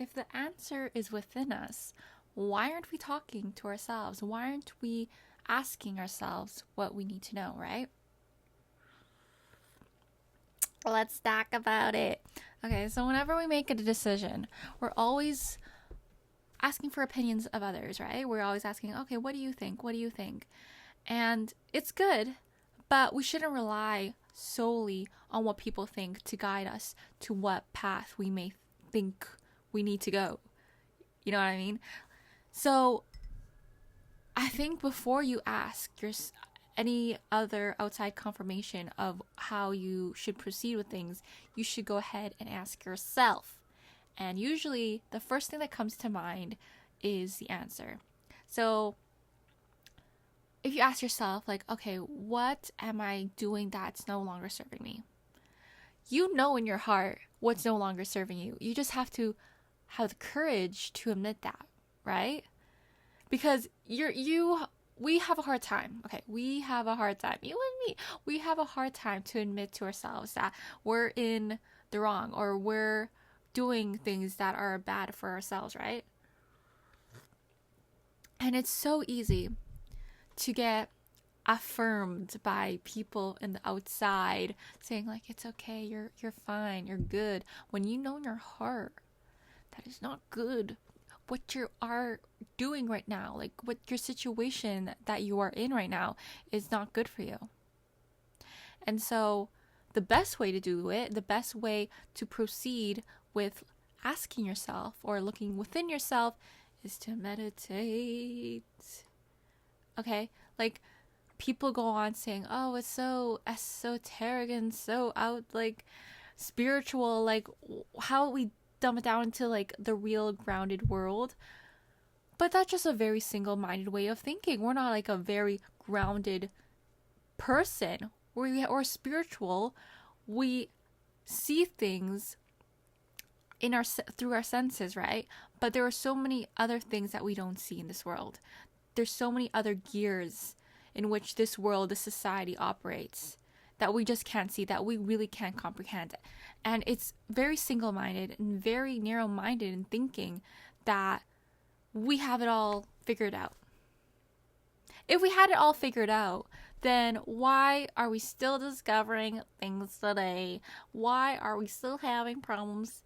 if the answer is within us, why aren't we talking to ourselves? Why aren't we asking ourselves what we need to know, right? Let's talk about it. Okay, so whenever we make a decision, we're always asking for opinions of others, right? We're always asking, okay, what do you think? What do you think? And it's good, but we shouldn't rely solely on what people think to guide us to what path we may think we need to go. You know what I mean? So I think before you ask any other outside confirmation of how you should proceed with things, you should go ahead and ask yourself. And usually the first thing that comes to mind is the answer. So if you ask yourself, like, okay, what am I doing that's no longer serving me? You know in your heart what's no longer serving you. You just have to have the courage to admit that, right? Because we have a hard time. Okay, we have a hard time. You and me, we have a hard time to admit to ourselves that we're in the wrong or we're doing things that are bad for ourselves, right? And it's so easy to get affirmed by people in the outside saying like, it's okay, you're fine, you're good, when you know in your heart that is not good. What you are doing right now, like what your situation that you are in right now is not good for you. And so the best way to do it, the best way to proceed with asking yourself or looking within yourself is to meditate. Okay? Like people go on saying, oh, it's so esoteric and so out like spiritual, like how we dumb it down into like the real grounded world. But that's just a very single-minded way of thinking. We're not like a very grounded person. We're spiritual. We see things in through our senses, right? But there are so many other things that we don't see in this world. There's so many other gears in which this world, this society operates that we just can't see, that we really can't comprehend. And it's very single-minded and very narrow-minded in thinking that we have it all figured out. If we had it all figured out, then why are we still discovering things today? Why are we still having problems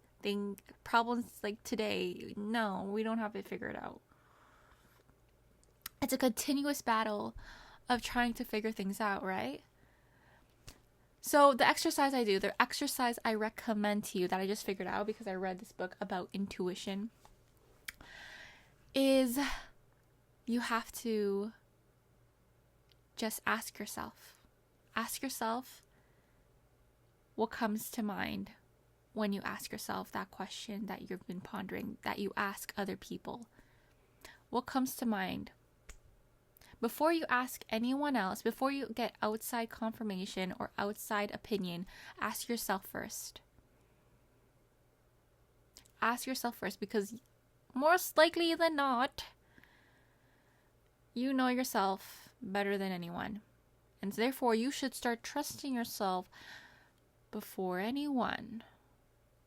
like today? No, we don't have it figured out. It's a continuous battle of trying to figure things out, right? So the exercise I recommend to you that I just figured out because I read this book about intuition is you have to just ask yourself what comes to mind when you ask yourself that question that you've been pondering, that you ask other people. What comes to mind? Before you ask anyone else, before you get outside confirmation or outside opinion, ask yourself first. Ask yourself first, because most likely than not, you know yourself better than anyone. And therefore, you should start trusting yourself before anyone.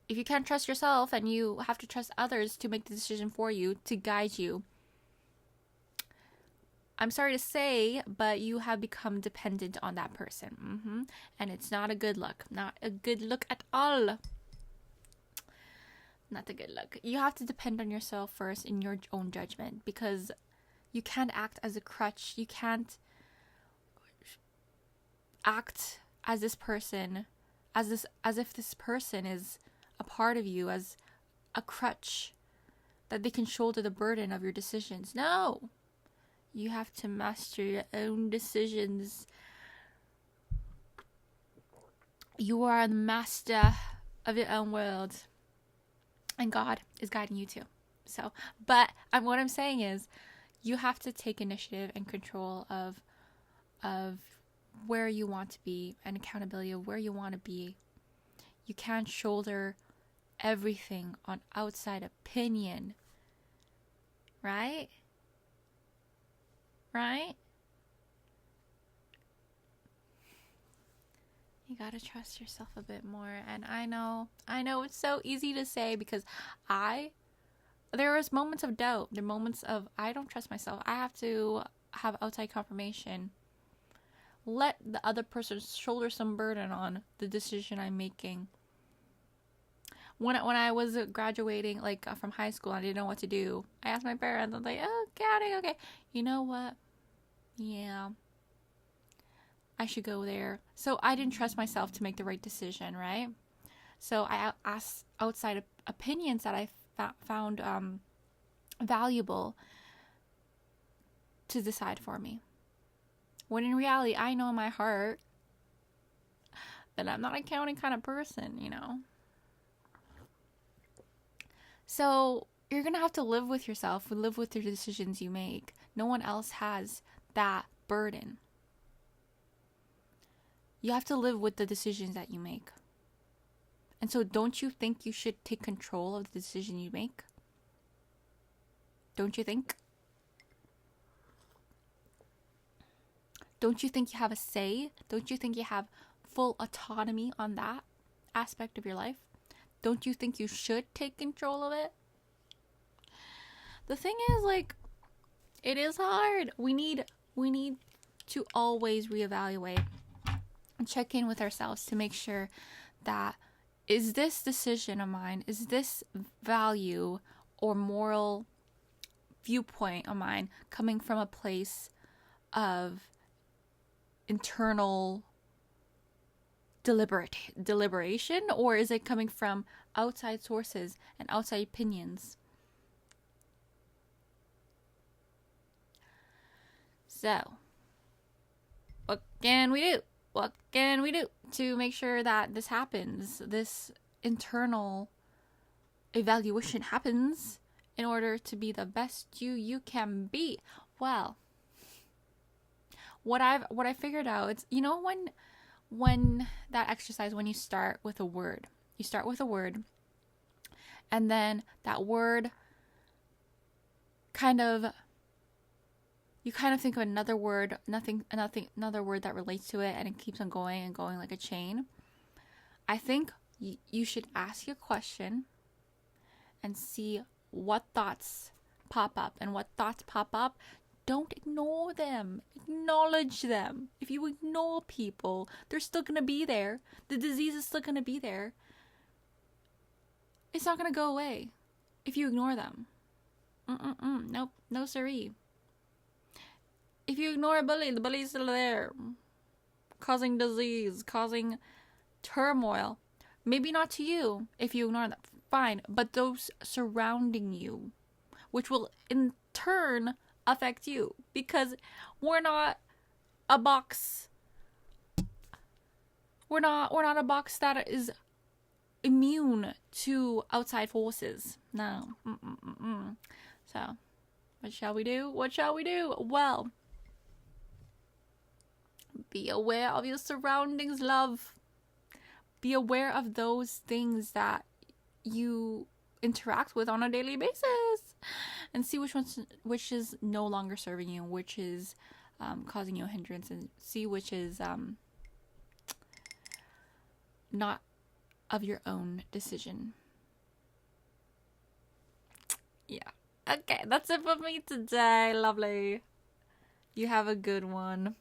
If you can't trust yourself and you have to trust others to make the decision for you, to guide you, I'm sorry to say, but you have become dependent on that person. And it's not a good look. Not a good look at all. Not a good look. You have to depend on yourself first in your own judgment, because you can't act as a crutch. You can't act as this person, as if this person is a part of you, as a crutch that they can shoulder the burden of your decisions. No. You have to master your own decisions. You are the master of your own world. And God is guiding you too. So, but what I'm saying is, you have to take initiative and control of where you want to be, and accountability of where you want to be. You can't shoulder everything on outside opinion. Right? Right? You gotta trust yourself a bit more. And I know it's so easy to say, because I there is moments of doubt. There are moments of, I don't trust myself. I have to have outside confirmation. Let the other person shoulder some burden on the decision I'm making. When I was graduating, like from high school, I didn't know what to do. I asked my parents. I was like, "Oh, okay. You know what? Yeah, I should go there." So I didn't trust myself to make the right decision, right? So I asked outside opinions that I found valuable to decide for me. When in reality, I know in my heart that I'm not a counting kind of person, you know. So you're going to have to live with yourself, live with the decisions you make. No one else has that burden. You have to live with the decisions that you make. And so don't you think you should take control of the decision you make? Don't you think? Don't you think you have a say? Don't you think you have full autonomy on that aspect of your life? Don't you think you should take control of it? The thing is, like, it is hard. We need to always reevaluate and check in with ourselves to make sure that, is this decision of mine, is this value or moral viewpoint of mine coming from a place of internal deliberation, or is it coming from outside sources and outside opinions? So, what can we do? What can we do to make sure that this happens? This internal evaluation happens in order to be the best you can be. Well, what I figured out, it's, you know, when that exercise, when you start with a word, and then that word you kind of think of another word, another word that relates to it, and it keeps on going and going like a chain. I think you should ask your question and see what thoughts pop up. And what thoughts pop up, don't ignore them. Acknowledge them. If you ignore people, they're still going to be there. The disease is still going to be there. It's not going to go away if you ignore them. Nope. No siree. If you ignore a bully, the bully's still there. Causing disease, causing turmoil. Maybe not to you if you ignore them. Fine. But those surrounding you, which will in turn affect you, because we're not a box. We're not a box that is immune to outside forces. No. So, what shall we do? Well, be aware of your surroundings, love. Be aware of those things that you interact with on a daily basis, and see which is no longer serving you, which is causing you a hindrance, and see which is not of your own decision. Yeah. Okay, that's it for me today. Lovely. You have a good one.